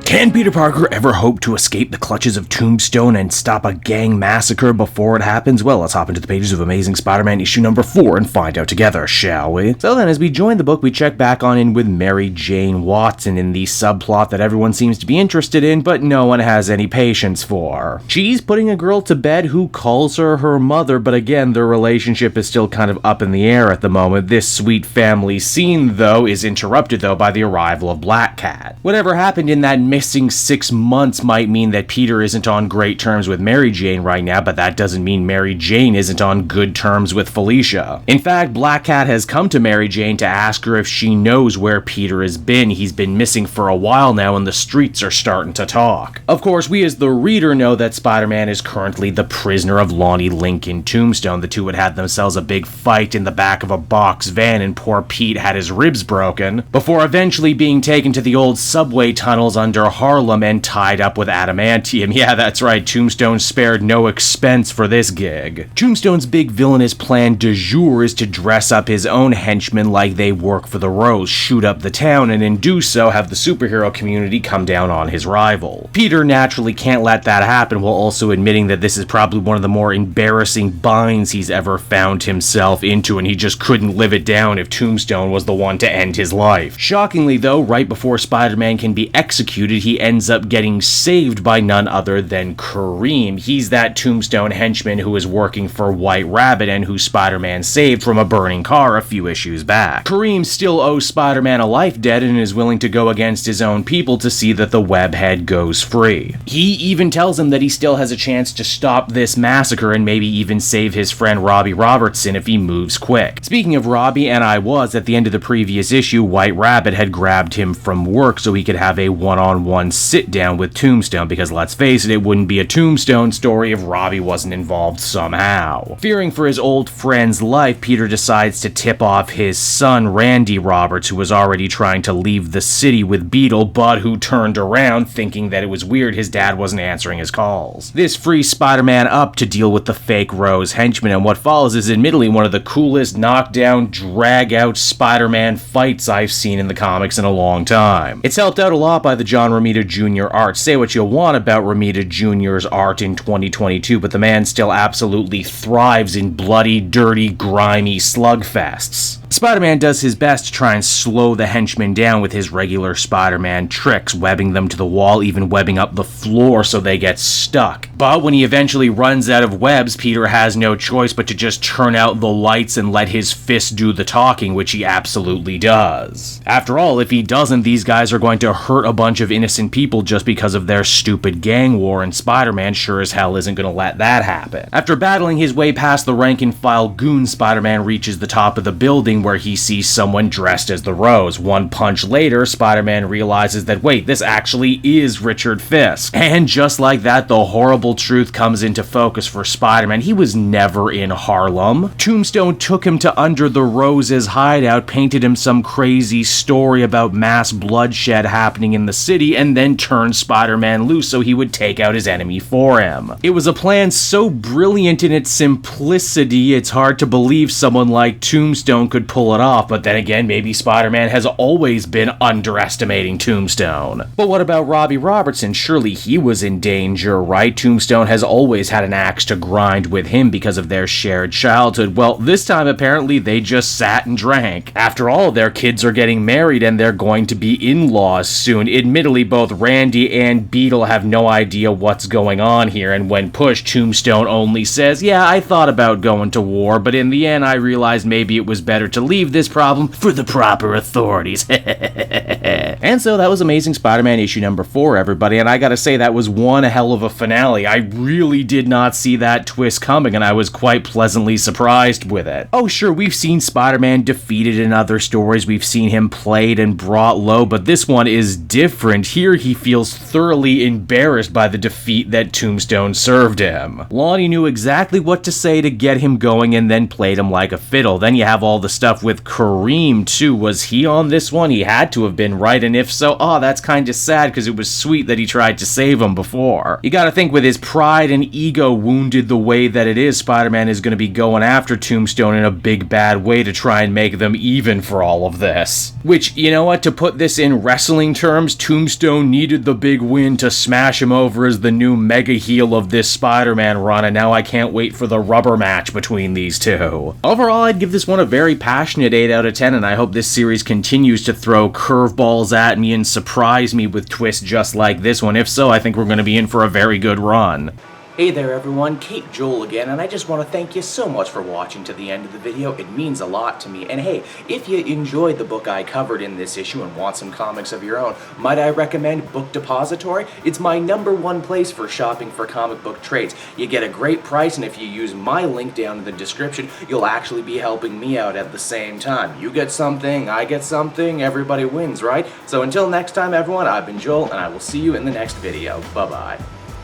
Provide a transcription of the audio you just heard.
Can Peter Parker ever hope to escape the clutches of Tombstone and stop a gang massacre before it happens? Well, let's hop into the pages of Amazing Spider-Man issue number 4 and find out together, shall we? So then, as we join the book, we check back on in with Mary Jane Watson in the subplot that everyone seems to be interested in, but no one has any patience for. She's putting a girl to bed who calls her mother, but again, their relationship is still kind of up in the air at the moment. This sweet family scene, though, is interrupted, by the arrival of Black Cat. Whatever happened in that missing 6 months might mean that Peter isn't on great terms with Mary Jane right now, but that doesn't mean Mary Jane isn't on good terms with Felicia. In fact, Black Cat has come to Mary Jane to ask her if she knows where Peter has been. He's been missing for a while now, and the streets are starting to talk. Of course, we as the reader know that Spider-Man is currently the prisoner of Lonnie Link in Tombstone. The two had themselves a big fight in the back of a box van, and poor Pete had his ribs broken, before eventually being taken to the old subway tunnels under Harlem and tied up with adamantium. Yeah, that's right, Tombstone spared no expense for this gig. Tombstone's big villainous plan du jour is to dress up his own henchmen like they work for the Rose, shoot up the town, and in do so have the superhero community come down on his rival. Peter naturally can't let that happen, while also admitting that this is probably one of the more embarrassing binds he's ever found himself into, and he just couldn't live it down if Tombstone was the one to end his life. Shockingly though, right before Spider-Man can be executed, he ends up getting saved by none other than Kareem. He's that Tombstone henchman who is working for White Rabbit and who Spider-Man saved from a burning car a few issues back. Kareem still owes Spider-Man a life debt and is willing to go against his own people to see that the webhead goes free. He even tells him that he still has a chance to stop this massacre and maybe even save his friend Robbie Robertson if he moves quick. Speaking of Robbie, and I was, at the end of the previous issue, White Rabbit had grabbed him from work so he could have a one-on-one sit-down with Tombstone, because let's face it wouldn't be a Tombstone story if Robbie wasn't involved somehow. Fearing for his old friend's life, Peter decides to tip off his son, Randy Roberts, who was already trying to leave the city with Beetle, but who turned around thinking that it was weird his dad wasn't answering his calls. This frees Spider-Man up to deal with the fake Rose henchmen, and what follows is admittedly one of the coolest knockdown, drag-out Spider-Man fights I've seen in the comics in a long time. It's helped out a lot by the John Romita Jr. art. Say what you want about Romita Jr.'s art in 2022, but the man still absolutely thrives in bloody, dirty, grimy slugfests. Spider-Man does his best to try and slow the henchmen down with his regular Spider-Man tricks, webbing them to the wall, even webbing up the floor so they get stuck. But when he eventually runs out of webs, Peter has no choice but to just turn out the lights and let his fist do the talking, which he absolutely does. After all, if he doesn't, these guys are going to hurt a bunch of innocent people just because of their stupid gang war, and Spider-Man sure as hell isn't going to let that happen. After battling his way past the rank-and-file goons, Spider-Man reaches the top of the building where he sees someone dressed as the Rose. One punch later, Spider-Man realizes that, wait, this actually is Richard Fisk. And just like that, the horrible truth comes into focus for Spider-Man. He was never in Harlem. Tombstone took him to under the Rose's hideout, painted him some crazy story about mass bloodshed happening in the city, and then turned Spider-Man loose so he would take out his enemy for him. It was a plan so brilliant in its simplicity, it's hard to believe someone like Tombstone could pull it off, but then again, maybe Spider-Man has always been underestimating Tombstone. But what about Robbie Robertson? Surely he was in danger, right? Tombstone has always had an axe to grind with him because of their shared childhood. Well, this time apparently they just sat and drank. After all, their kids are getting married and they're going to be in-laws soon. Admittedly, both Randy and Beetle have no idea what's going on here, and when pushed, Tombstone only says, yeah, I thought about going to war, but in the end I realized maybe it was better to leave this problem for the proper authorities. And so that was Amazing Spider-Man issue number 4, everybody, and I gotta say that was one hell of a finale. I really did not see that twist coming, and I was quite pleasantly surprised with it. Oh sure, we've seen Spider-Man defeated in other stories, we've seen him played and brought low, but this one is different. Here he feels thoroughly embarrassed by the defeat that Tombstone served him. Lonnie knew exactly what to say to get him going and then played him like a fiddle. Then you have all the stuff stuff with Kareem too. Was he on this one? He had to have been, right? And if so, oh, that's kind of sad because it was sweet that he tried to save him before. You gotta think, with his pride and ego wounded the way that it is, Spider-Man is gonna be going after Tombstone in a big bad way to try and make them even for all of this. Which, you know what, to put this in wrestling terms, Tombstone needed the big win to smash him over as the new mega heel of this Spider-Man run, and now I can't wait for the rubber match between these two. Overall, I'd give this one a very passionate 8 out of 10, and I hope this series continues to throw curveballs at me and surprise me with twists just like this one. If so, I think we're going to be in for a very good run. Hey there everyone, Kate Joel again, and I just want to thank you so much for watching to the end of the video. It means a lot to me. And hey, if you enjoyed the book I covered in this issue and want some comics of your own, might I recommend Book Depository? It's my #1 place for shopping for comic book trades. You get a great price, and if you use my link down in the description, you'll actually be helping me out at the same time. You get something, I get something, everybody wins, right? So until next time everyone, I've been Joel, and I will see you in the next video. Bye-bye.